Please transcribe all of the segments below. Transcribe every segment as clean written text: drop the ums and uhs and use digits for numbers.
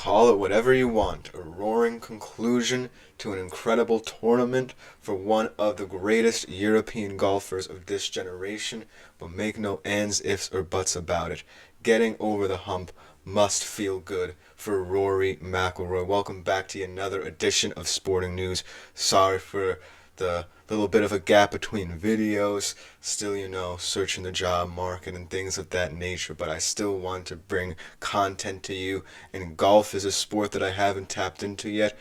Call it whatever you want. A roaring conclusion to an incredible tournament for one of the greatest European golfers of this generation, but make no ands, ifs, or buts about it. Getting over the hump must feel good for Rory McIlroy. Welcome back to another edition of Sporting News. Sorry for the little bit of a gap between videos. Still, searching the job market and things of that nature, but I still want to bring content to you. And golf is a sport that I haven't tapped into yet,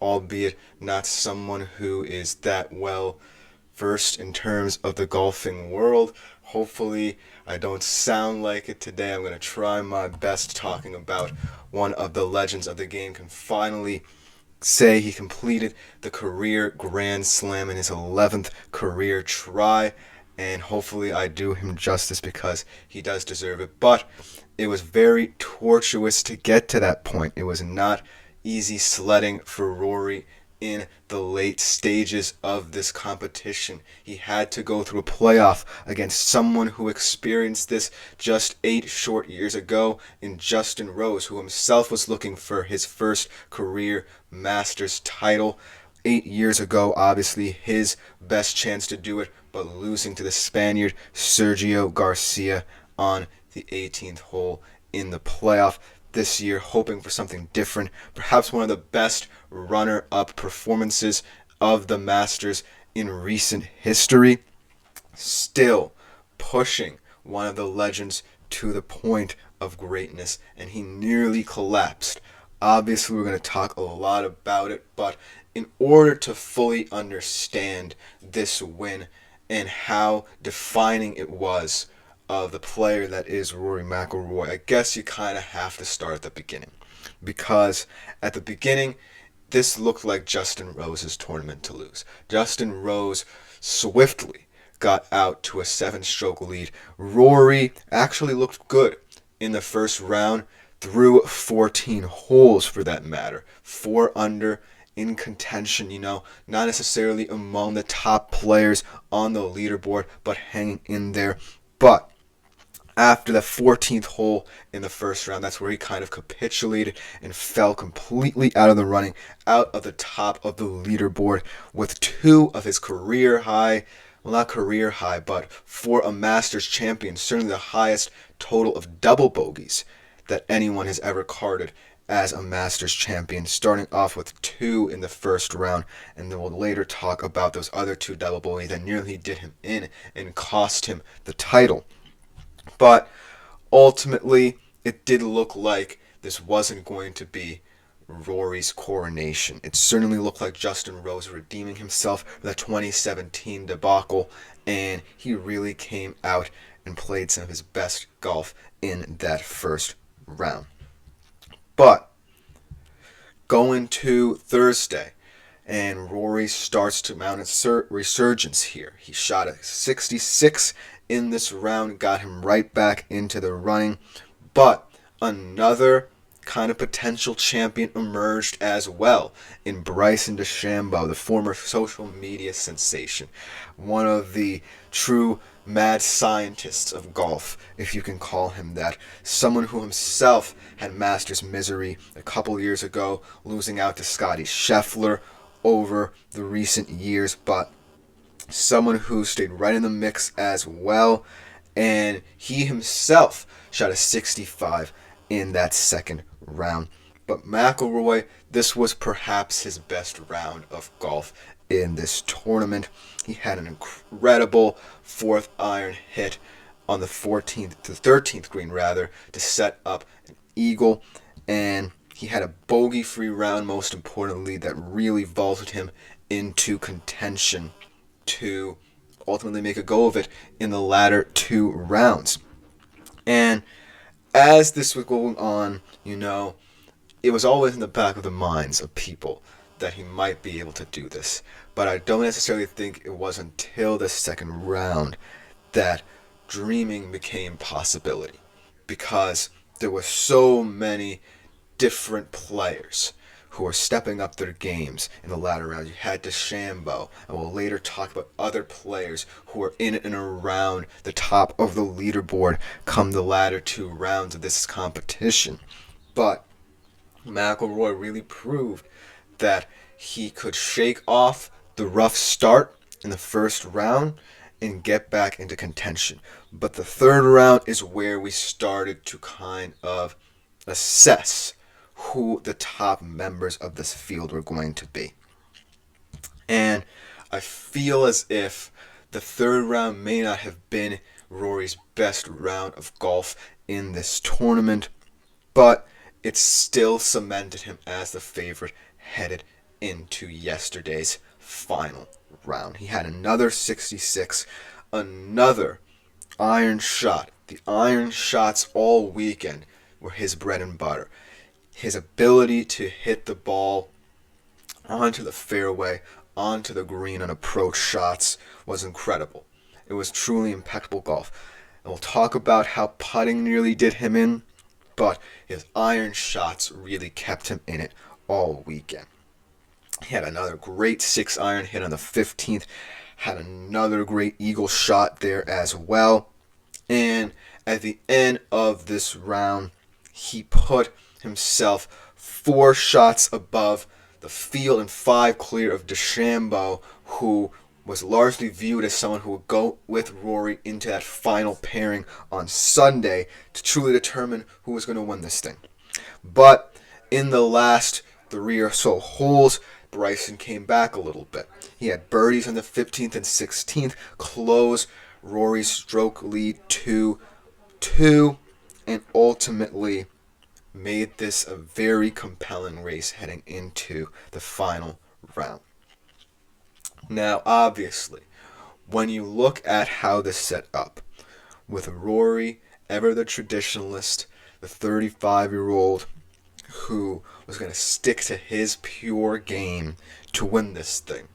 albeit not someone who is that well versed in terms of the golfing world. Hopefully, I don't sound like it today. I'm going to try my best talking about one of the legends of the game can finally say he completed the career Grand Slam in his 11th career try, and hopefully I do him justice because he does deserve it. But it was very tortuous to get to that point. It was not easy sledding for Rory in the late stages of this competition. He had to go through a playoff against someone who experienced this just 8 short years ago in Justin Rose, who himself was looking for his first career Masters title. 8 years ago, obviously his best chance to do it, but losing to the Spaniard Sergio Garcia on the 18th hole in the playoff. This year, hoping for something different, perhaps one of the best runner-up performances of the Masters in recent history, still pushing one of the legends to the point of greatness, and he nearly collapsed. Obviously, we're going to talk a lot about it, but in order to fully understand this win and how defining it was of the player that is Rory McIlroy, I guess you kind of have to start at the beginning. Because at the beginning, this looked like Justin Rose's tournament to lose. Justin Rose swiftly got out to a 7-stroke lead. Rory actually looked good in the first round through 14 holes for that matter. 4 under, in contention, not necessarily among the top players on the leaderboard, but hanging in there. But after the 14th hole in the first round, that's where he kind of capitulated and fell completely out of the running, out of the top of the leaderboard with 2 of his career high, well, not career high, but for a Masters champion, certainly the highest total of double bogeys that anyone has ever carded as a Masters champion, starting off with 2 in the first round, and then we'll later talk about those other 2 double bogeys that nearly did him in and cost him the title. But ultimately, it did look like this wasn't going to be Rory's coronation. It certainly looked like Justin Rose redeeming himself for the 2017 debacle, and he really came out and played some of his best golf in that first round. But going to Thursday, and Rory starts to mount a resurgence here. He shot a 66 in this round, got him right back into the running. But another kind of potential champion emerged as well in Bryson DeChambeau, the former social media sensation. One of the true mad scientists of golf, if you can call him that. Someone who himself had Masters misery a couple years ago, losing out to Scottie Scheffler over the recent years, but someone who stayed right in the mix as well, and he himself shot a 65 in that second round. But McIlroy, this was perhaps his best round of golf in this tournament. He had an incredible 4th iron hit on the 13th green to set up an eagle, and he had a bogey-free round, most importantly, that really vaulted him into contention to ultimately make a go of it in the latter 2 rounds. And as this was going on, it was always in the back of the minds of people that he might be able to do this. But I don't necessarily think it was until the second round that dreaming became possibility, because there were so many different players who are stepping up their games in the latter rounds. You had DeChambeau, and we'll later talk about other players who are in and around the top of the leaderboard come the latter 2 rounds of this competition. But McIlroy really proved that he could shake off the rough start in the first round and get back into contention. But the third round is where we started to kind of assess who the top members of this field were going to be. And I feel as if the third round may not have been Rory's best round of golf in this tournament, but it still cemented him as the favorite headed into yesterday's final round. He had another 66, another iron shot. The iron shots all weekend were his bread and butter. His ability to hit the ball onto the fairway, onto the green on approach shots was incredible. It was truly impeccable golf. And we'll talk about how putting nearly did him in, but his iron shots really kept him in it all weekend. He had another great 6-iron hit on the 15th, had another great eagle shot there as well. And at the end of this round, he put himself 4 shots above the field and 5 clear of DeChambeau, who was largely viewed as someone who would go with Rory into that final pairing on Sunday to truly determine who was going to win this thing. But in the last 3 or so holes, Bryson came back a little bit. He had birdies on the 15th and 16th, close Rory's stroke lead to 2, and ultimately made this a very compelling race heading into the final round. Now, obviously, when you look at how this set up, with Rory, ever the traditionalist, the 35-year-old who was going to stick to his pure game to win this thing,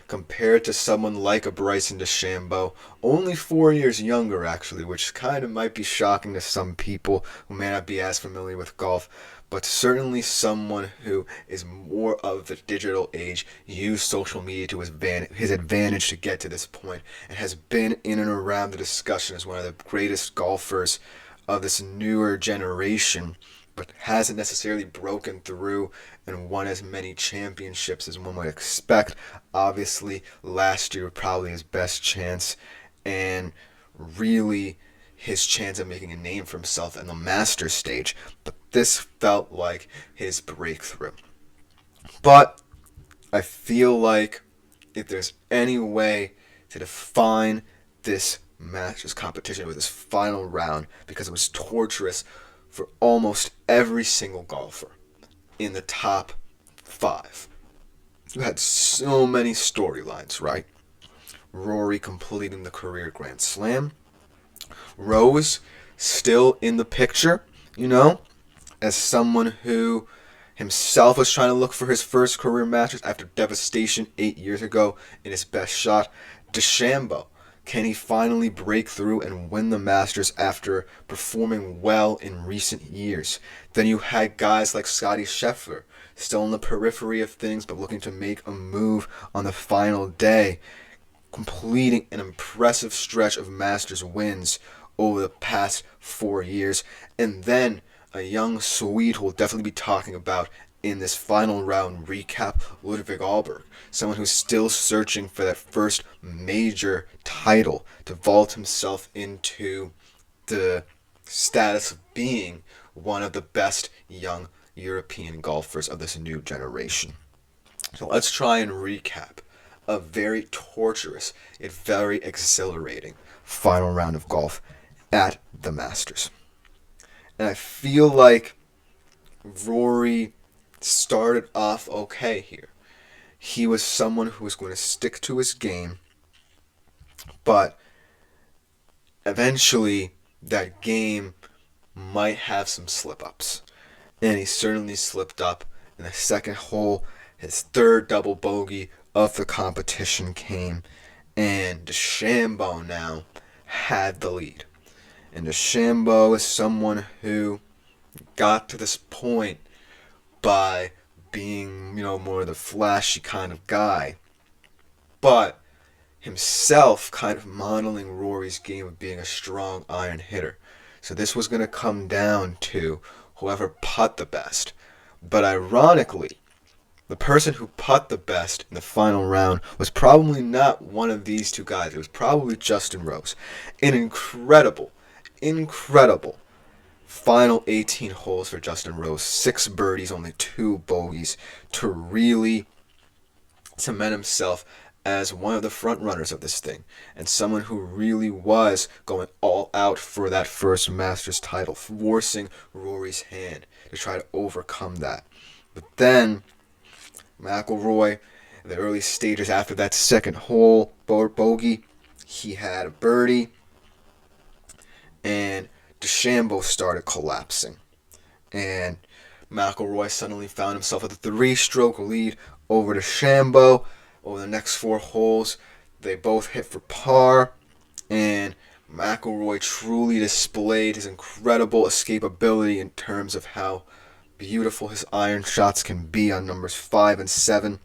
compared to someone like a Bryson DeChambeau, only 4 years younger actually, which kind of might be shocking to some people who may not be as familiar with golf, but certainly someone who is more of the digital age, used social media to his advantage to get to this point, and has been in and around the discussion as one of the greatest golfers of this newer generation, but hasn't necessarily broken through and won as many championships as one would expect. Obviously, last year probably his best chance, and really his chance of making a name for himself in the Masters stage. But this felt like his breakthrough. But I feel like if there's any way to define this Masters competition with this final round, because it was torturous for almost every single golfer in the top 5. You had so many storylines, right? Rory completing the career Grand Slam. Rose still in the picture, as someone who himself was trying to look for his first career Masters after devastation 8 years ago in his best shot. DeChambeau, can he finally break through and win the Masters after performing well in recent years? Then you had guys like Scottie Scheffler, still in the periphery of things, but looking to make a move on the final day, completing an impressive stretch of Masters wins over the past 4 years. And then a young Swede who we'll definitely be talking about in this final round recap, Ludwig Ahlberg, someone who's still searching for that first major title to vault himself into the status of being one of the best young European golfers of this new generation. So let's try and recap a very torturous yet very exhilarating final round of golf at the Masters. And I feel like Rory started off okay here. He was someone who was going to stick to his game, but eventually that game might have some slip-ups. And he certainly slipped up in the second hole. His third double bogey of the competition came, and DeChambeau now had the lead. And DeChambeau is someone who got to this point by being, more of the flashy kind of guy, but himself kind of modeling Rory's game of being a strong iron hitter. So this was going to come down to whoever putt the best. But ironically, the person who putt the best in the final round was probably not one of these two guys. It was probably Justin Rose. An incredible final 18 holes for Justin Rose. 6 birdies, only 2 bogeys to really cement himself as one of the front runners of this thing and someone who really was going all out for that first Masters title, forcing Rory's hand to try to overcome that. But then McIlroy, in the early stages after that second hole bogey, he had a birdie, and DeChambeau started collapsing. And McIlroy suddenly found himself with a 3-stroke lead over DeChambeau. Over the next 4 holes, they both hit for par, and McIlroy truly displayed his incredible escapability in terms of how beautiful his iron shots can be on numbers 5 and 7.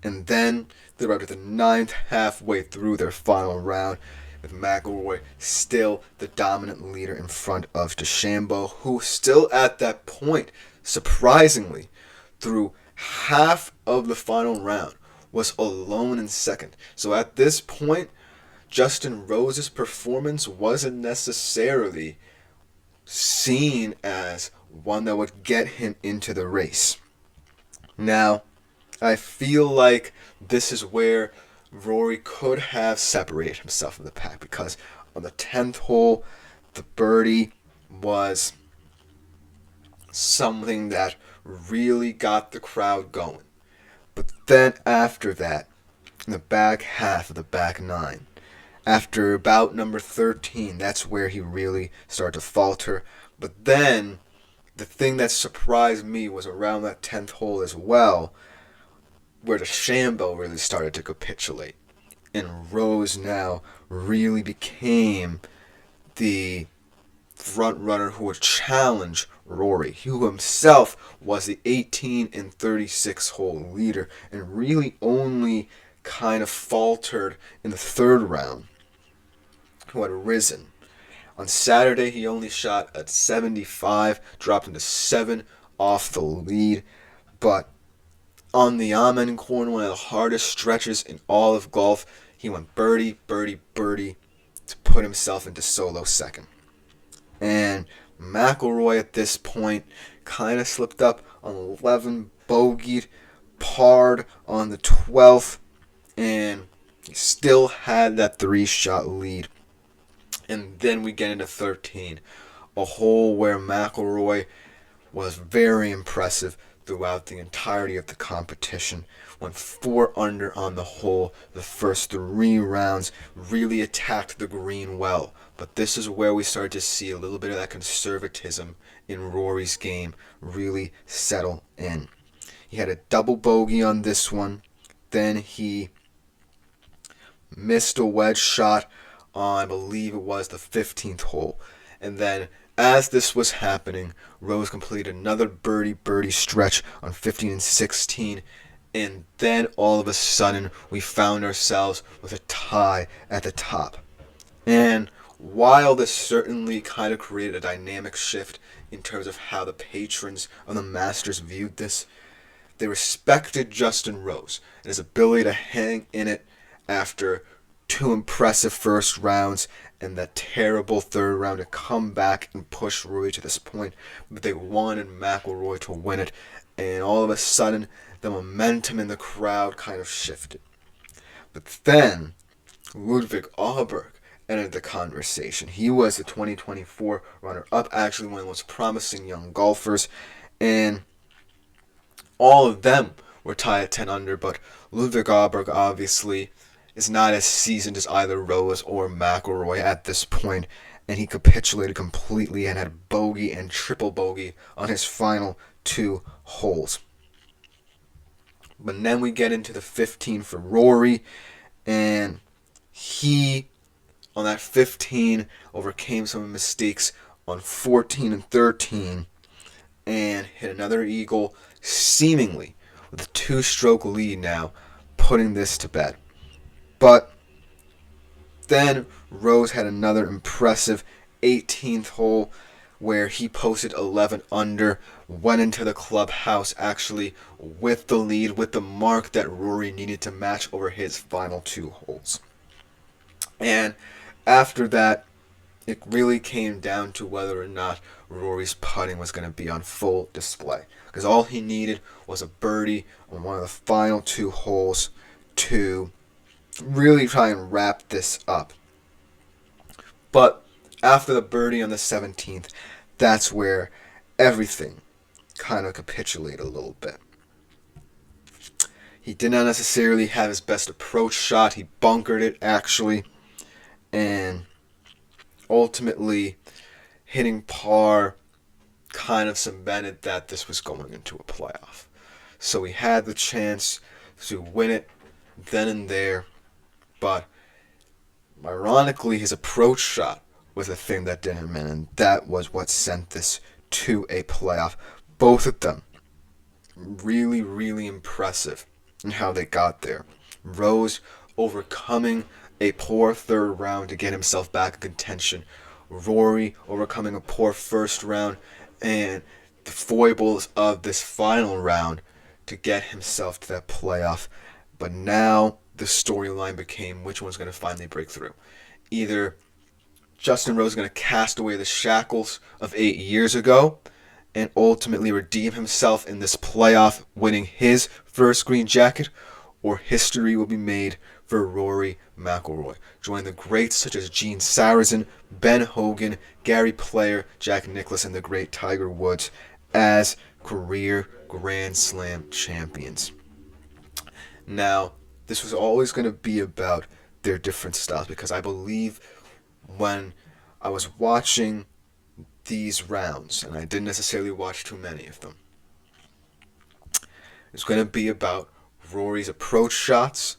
And then they were up to the 9th, halfway through their final round, with McIlroy still the dominant leader in front of DeChambeau, who still at that point, surprisingly, through half of the final round, was alone in second. So at this point, Justin Rose's performance wasn't necessarily seen as one that would get him into the race. Now, I feel like this is where Rory could have separated himself from the pack, because on the 10th hole, the birdie was something that really got the crowd going. But then after that, in the back half of the back 9, after about number 13, that's where he really started to falter. But then the thing that surprised me was around that 10th hole as well, where DeChambeau really started to capitulate. And Rose now really became the front runner who would challenge Rory, who himself was the 18 and 36 hole leader and really only kind of faltered in the 3rd round, who had risen. On Saturday, he only shot at 75, dropped into 7 off the lead, but on the Amen corner, one of the hardest stretches in all of golf, he went birdie, birdie, birdie to put himself into solo second. And McIlroy at this point kind of slipped up on 11, bogeyed, parred on the 12th, and he still had that 3-shot lead. And then we get into 13, a hole where McIlroy was very impressive throughout the entirety of the competition. Went 4 under on the hole. The first 3 rounds really attacked the green well. But this is where we start to see a little bit of that conservatism in Rory's game really settle in. He had a double bogey on this one. Then he missed a wedge shot on, I believe it was the 15th hole. And then as this was happening, Rose completed another birdie stretch on 15 and 16. And then all of a sudden, we found ourselves with a tie at the top. And while this certainly kind of created a dynamic shift in terms of how the patrons of the Masters viewed this, they respected Justin Rose and his ability to hang in it after 2 impressive first rounds and that terrible 3rd round to come back and push Rory to this point. But they wanted McIlroy to win it, and all of a sudden, the momentum in the crowd kind of shifted. But then, Ludwig Ahlberg entered the conversation. He was the 2024 runner-up, actually one of the most promising young golfers, and all of them were tied at 10 under, but Ludwig Ahlberg obviously is not as seasoned as either Rose or McIlroy at this point, and he capitulated completely and had bogey and triple bogey on his final 2 holes. But then we get into the 15 for Rory, and he, on that 15, overcame some mistakes on 14 and 13, and hit another eagle, seemingly with a 2-stroke lead now, putting this to bed. But then Rose had another impressive 18th hole where he posted 11 under, went into the clubhouse actually with the lead, with the mark that Rory needed to match over his final 2 holes. And after that, it really came down to whether or not Rory's putting was going to be on full display. Because all he needed was a birdie on one of the final 2 holes to really try and wrap this up. But after the birdie on the 17th, that's where everything kind of capitulated a little bit. He did not necessarily have his best approach shot. He bunkered it, actually. And ultimately, hitting par kind of cemented that this was going into a playoff. So he had the chance to win it then and there. But ironically, his approach shot was the thing that did him in, and that was what sent this to a playoff. Both of them really, really impressive in how they got there. Rose overcoming a poor third round to get himself back in contention. Rory overcoming a poor first round and the foibles of this final round to get himself to that playoff. But now the storyline became which one's going to finally break through. Either Justin Rose is going to cast away the shackles of 8 years ago and ultimately redeem himself in this playoff, winning his first green jacket, or history will be made for Rory McIlroy, joining the greats such as Gene Sarazen, Ben Hogan, Gary Player, Jack Nicklaus, and the great Tiger Woods as career Grand Slam champions. Now, this was always going to be about their different styles, because I believe when I was watching these rounds, and I didn't necessarily watch too many of them, it's going to be about Rory's approach shots,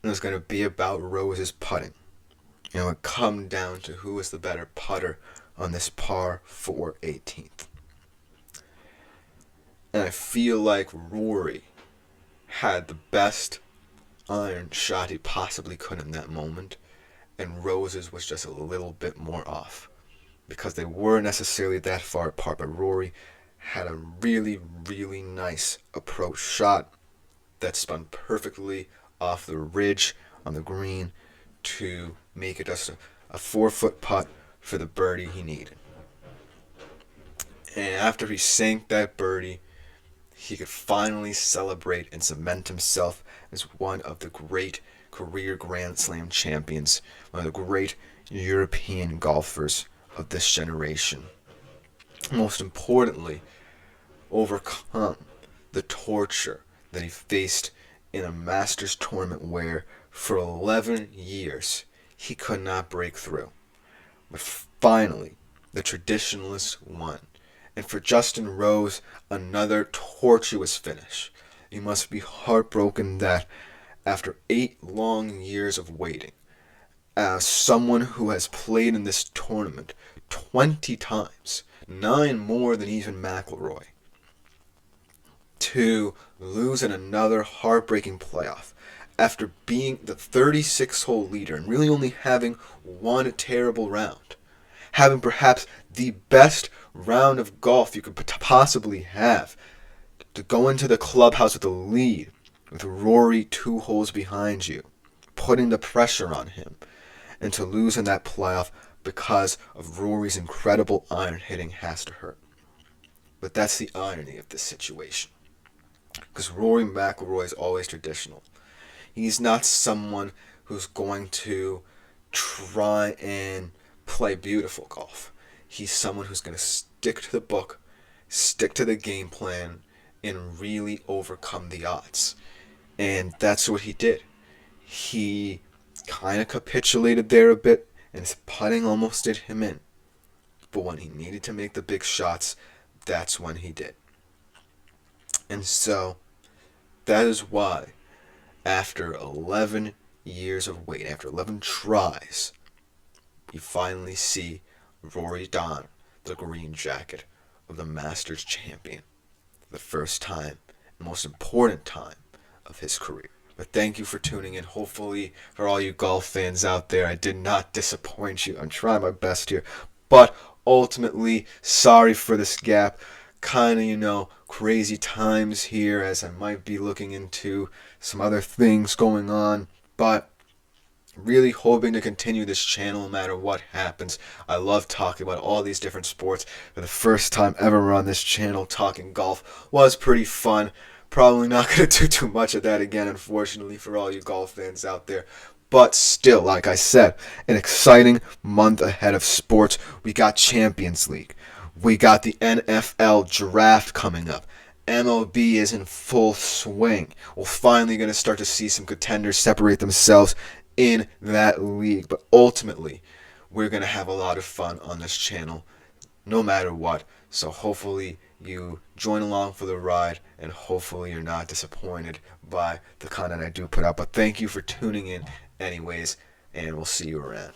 and it's going to be about Rose's putting. And it would come down to who is the better putter on this par 4 18th. And I feel like Rory had the best iron shot he possibly could in that moment, and Rose's was just a little bit more off, because they weren't necessarily that far apart, but Rory had a really, really nice approach shot that spun perfectly off the ridge on the green to make it just a 4-foot putt for the birdie he needed. And after he sank that birdie, he could finally celebrate and cement himself as one of the great career Grand Slam champions, one of the great European golfers of this generation. Most importantly, overcome the torture that he faced in a Masters tournament where for 11 years he could not break through. But finally, the traditionalists won. And for Justin Rose, another tortuous finish. He must be heartbroken that after 8 long years of waiting, as someone who has played in this tournament 20 times, 9 more than even McIlroy, to lose in another heartbreaking playoff after being the 36-hole leader and really only having one terrible round, having perhaps the best round of golf you could possibly have, to go into the clubhouse with a lead with Rory 2 holes behind you, putting the pressure on him, and to lose in that playoff because of Rory's incredible iron hitting has to hurt. But that's the irony of this situation, because Rory McIlroy is always traditional. He's not someone who's going to try and play beautiful golf. He's someone who's going to stick to the book, stick to the game plan, and really overcome the odds. And that's what he did. He kind of capitulated there a bit, and his putting almost did him in. But when he needed to make the big shots, that's when he did. And so, that is why, after 11 years of wait, after 11 tries, you finally see Rory don the green jacket of the Masters champion. The first time, and most important time of his career. But thank you for tuning in. Hopefully, for all you golf fans out there, I did not disappoint you. I'm trying my best here. But ultimately, sorry for this gap. Kind of, crazy times here as I might be looking into some other things going on. But really hoping to continue this channel no matter what happens. I love talking about all these different sports. For the first time ever on this channel, talking golf was pretty fun. Probably not going to do too much of that again, unfortunately, for all you golf fans out there. But still, like I said, an exciting month ahead of sports. We got Champions League. We got the NFL draft coming up. MLB is in full swing. We're finally going to start to see some contenders separate themselves in that league. But ultimately, we're going to have a lot of fun on this channel, no matter what. So hopefully you join along for the ride, and hopefully you're not disappointed by the content I do put out. But thank you for tuning in anyways, and we'll see you around.